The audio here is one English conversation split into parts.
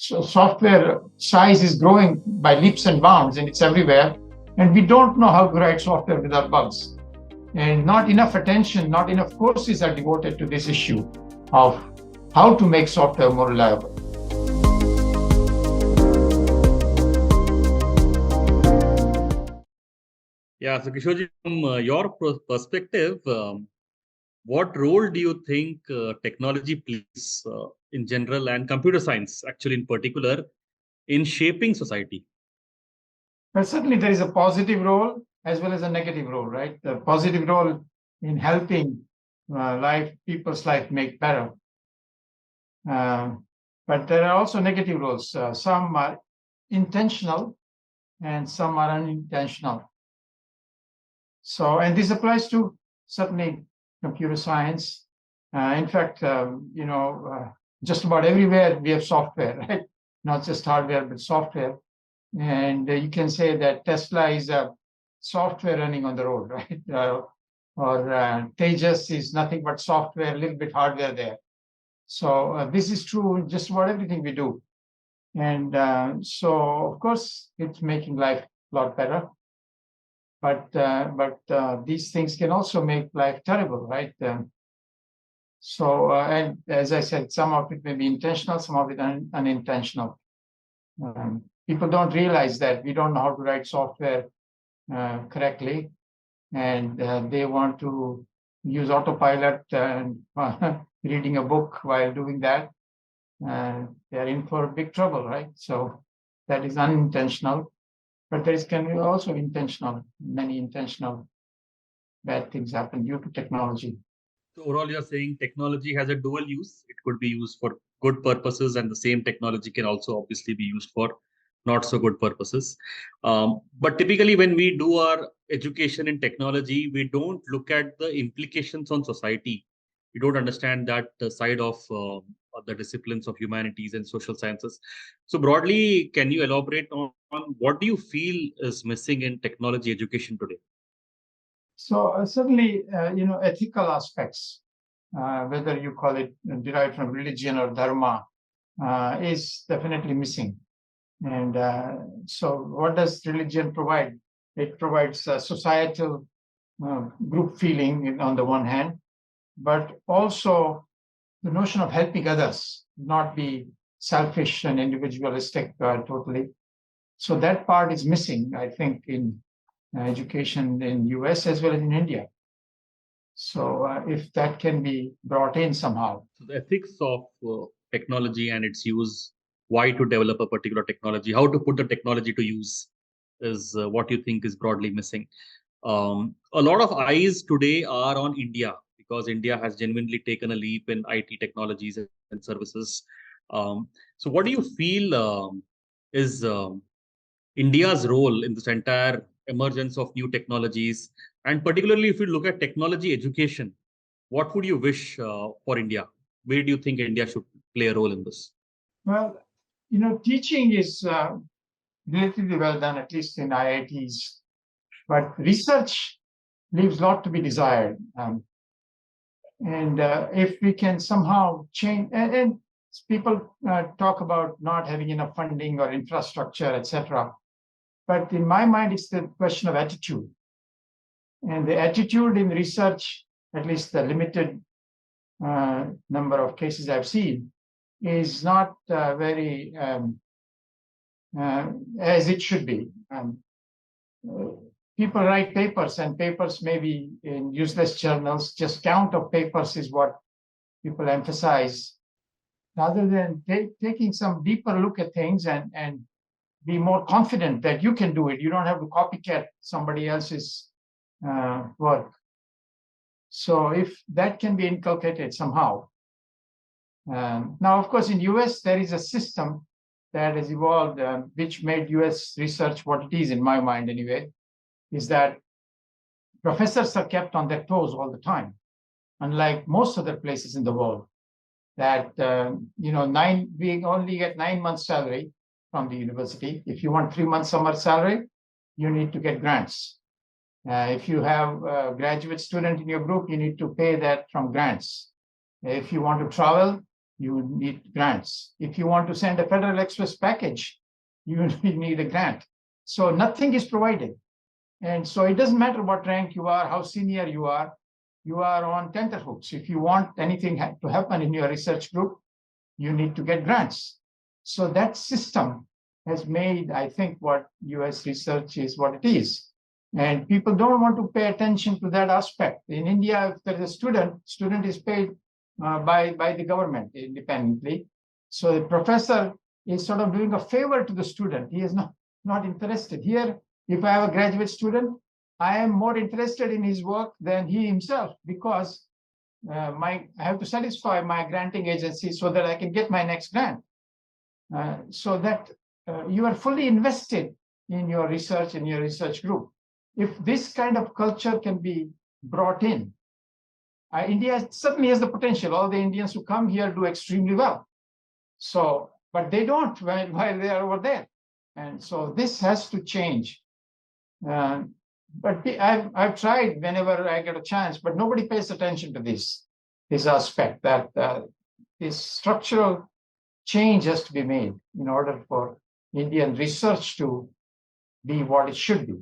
so software size is growing by leaps and bounds, and it's everywhere. And we don't know how to write software without bugs. And not enough attention, not enough courses are devoted to this issue of how to make software more reliable. Yeah, so Kishore, from your perspective, what role do you think technology plays in general and computer science, actually in particular, in shaping society? Well, certainly there is a positive role as well as a negative role, right? The positive role in helping people's life make better. But there are also negative roles. Some are intentional and some are unintentional. So, and this applies to certainly computer science. In fact, just about everywhere we have software, right? Not just hardware, but software. And you can say that Tesla is a software running on the road, right? Or Tejas is nothing but software, a little bit hardware there. So this is true in just about everything we do. And so, of course, it's making life a lot better. But these things can also make life terrible, right? And as I said, some of it may be intentional, some of it unintentional. People don't realize that we don't know how to write software correctly, and they want to use autopilot and reading a book while doing that. They're in for big trouble, right? So that is unintentional, but there can be also intentional. Many intentional bad things happen due to technology. So overall, you're saying technology has a dual use. It could be used for good purposes, and the same technology can also obviously be used for not so good purposes. But typically, when we do our education in technology, we don't look at the implications on society. We don't understand that side of the disciplines of humanities and social sciences. So broadly, can you elaborate on what do you feel is missing in technology education today? So certainly, ethical aspects, whether you call it derived from religion or dharma, is definitely missing. And so what does religion provide? It provides societal group feeling on the one hand, but also the notion of helping others, not be selfish and individualistic totally. So that part is missing, I think, in education in US as well as in India. So if that can be brought in somehow. So the ethics of technology and its use, why to develop a particular technology, how to put the technology to use is what you think is broadly missing. A lot of eyes today are on India because India has genuinely taken a leap in IT technologies and services. So what do you feel is India's role in this entire emergence of new technologies? And particularly if you look at technology education, what would you wish for India? Where do you think India should play a role in this? Well, teaching is relatively well done, at least in IITs, but research leaves a lot to be desired. And if we can somehow change, and people talk about not having enough funding or infrastructure, etc. But in my mind, it's the question of attitude. And the attitude in research, at least the limited number of cases I've seen, is not very as it should be. People write papers, and papers may be in useless journals. Just count of papers is what people emphasize, rather than taking some deeper look at things and be more confident that you can do it. You don't have to copycat somebody else's work. So if that can be inculcated somehow. Now, of course, in US, there is a system that has evolved, which made US research what it is, in my mind anyway, is that professors are kept on their toes all the time, unlike most other places in the world. That we only get 9 months salary from the university. If you want 3 months summer salary, you need to get grants. If you have a graduate student in your group, you need to pay that from grants. If you want to travel, you need grants. If you want to send a Federal Express package, you need a grant. So nothing is provided. And so it doesn't matter what rank you are, how senior you are on tenterhooks. If you want anything to happen in your research group, you need to get grants. So that system has made, I think, what US research is what it is. And people don't want to pay attention to that aspect. In India, if there is a student is paid by the government independently. So the professor is sort of doing a favor to the student. He is not interested. Here, if I have a graduate student, I am more interested in his work than he himself, because I have to satisfy my granting agency so that I can get my next grant. So that you are fully invested in your research and your research group. If this kind of culture can be brought in, India certainly has the potential. All the Indians who come here do extremely well. So, but they don't while they are over there. And so this has to change. But I've tried whenever I get a chance, but nobody pays attention to this aspect, that this structural change has to be made in order for Indian research to be what it should be.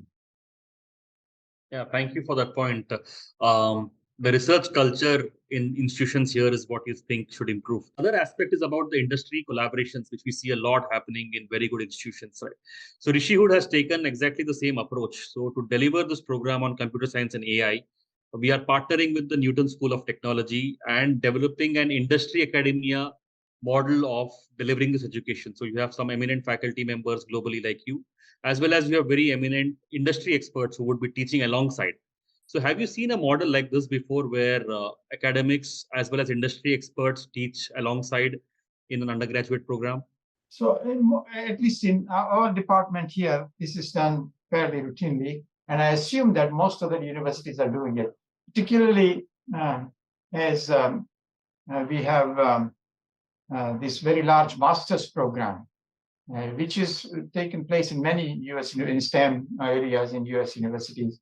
Yeah, thank you for that point. The research culture in institutions here is what you think should improve. Other aspect is about the industry collaborations, which we see a lot happening in very good institutions, right? So Rishihood has taken exactly the same approach. So to deliver this program on computer science and AI, we are partnering with the Newton School of Technology and developing an industry academia model of delivering this education. So you have some eminent faculty members globally like you, as well as you have very eminent industry experts who would be teaching alongside. So have you seen a model like this before, where academics as well as industry experts teach alongside in an undergraduate program? So at least in our department here, this is done fairly routinely. And I assume that most of the universities are doing it, particularly as we have this very large master's program, which is taken place in many US in STEM areas in US universities.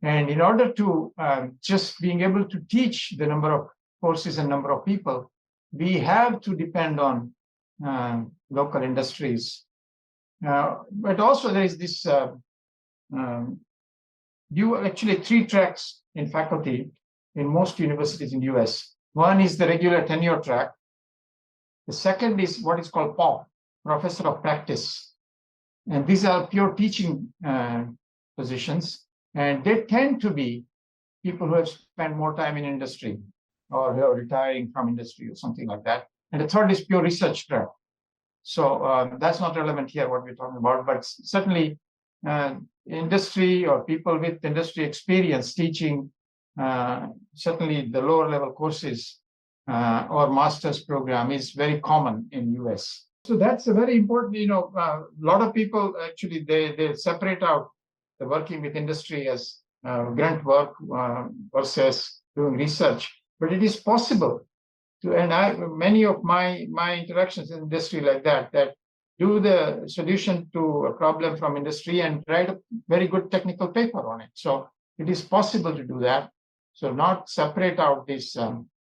And in order to just being able to teach the number of courses and number of people, we have to depend on local industries. But also there is this, you actually 3 tracks in faculty in most universities in US. One is the regular tenure track. The second is what is called POP, Professor of Practice. And these are pure teaching positions. And they tend to be people who have spent more time in industry or who are retiring from industry or something like that. And the third is pure research track. So that's not relevant here, what we're talking about, but certainly industry or people with industry experience teaching, certainly the lower level courses or master's program is very common in US. So that's a very important, a lot of people actually, they separate out the working with industry as grant work versus doing research. But it is possible to, and many of my interactions in industry like that do the solution to a problem from industry and write a very good technical paper on it. So it is possible to do that. So not separate out this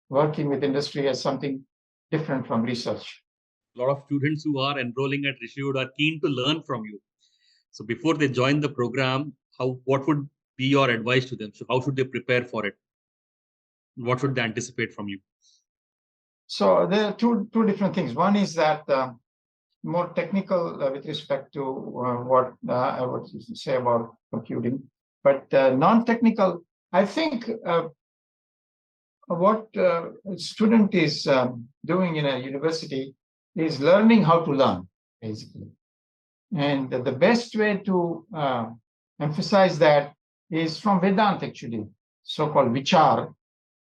working with industry as something different from research. A lot of students who are enrolling at Rishihood are keen to learn from you. So before they join the program, what would be your advice to them? So how should they prepare for it? What should they anticipate from you? So there are two different things. One is that more technical with respect to what I would say about computing, but non-technical, I think what a student is doing in a university is learning how to learn, basically. And the best way to emphasize that is from Vedanta, actually, so-called Vichar,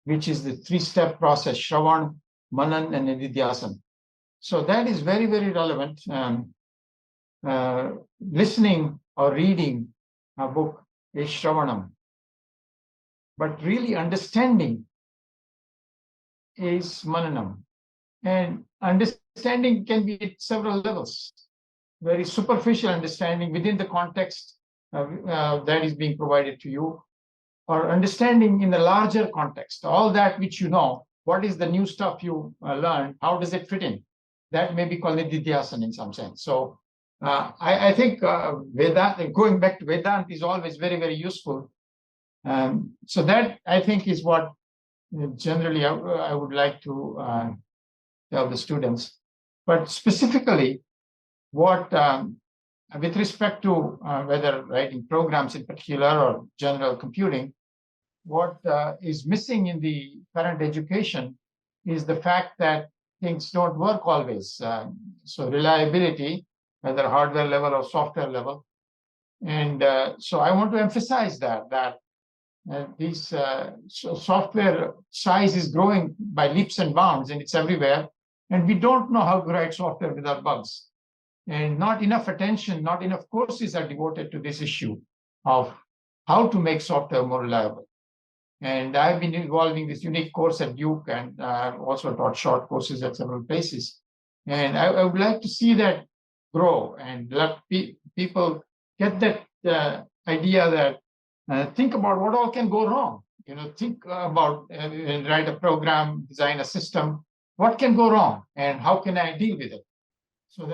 which is the 3-step process, Shravan, Manan, and Nididhyasana. So that is very, very relevant. Listening or reading a book is Shravanam. But really understanding is Mananam. And understanding can be at several levels. Very superficial understanding within the context that is being provided to you, or understanding in the larger context, all that which you know, what is the new stuff you learned? How does it fit in? That may be called Nididhyasan in some sense. So I think Vedanta, going back to Vedanta, is always very, very useful. So that I think is what generally I would like to tell the students. But specifically, what with respect to whether writing programs in particular or general computing, what is missing in the current education is the fact that things don't work always. So reliability, whether hardware level or software level. And so I want to emphasize that these software size is growing by leaps and bounds, and it's everywhere. And we don't know how to write software without bugs. And not enough attention, not enough courses are devoted to this issue of how to make software more reliable. And I've been involving this unique course at Duke, and I've also taught short courses at several places. And I would like to see that grow and let people get that idea that think about what all can go wrong. Think about and write a program, design a system. What can go wrong, and how can I deal with it? So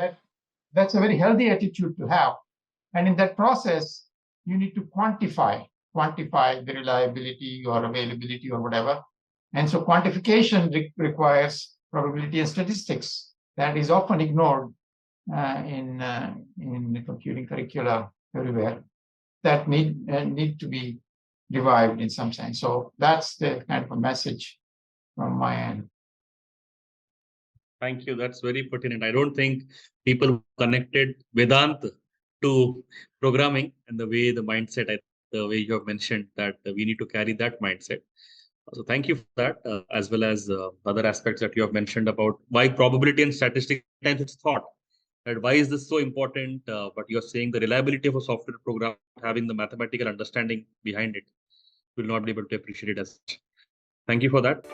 that's a very healthy attitude to have. And in that process, you need to quantify the reliability or availability or whatever. And so quantification requires probability and statistics. That is often ignored in the computing curricula everywhere. That need to be revived in some sense. So that's the kind of a message from my end. Thank you. That's very pertinent. I don't think people connected Vedanta to programming and the mindset, the way you have mentioned that we need to carry that mindset. So thank you for that, as well as other aspects that you have mentioned about why probability and statistics. Sometimes it's thought that why is this so important, but you're saying the reliability of a software program, having the mathematical understanding behind it, will not be able to appreciate it as much. Thank you for that.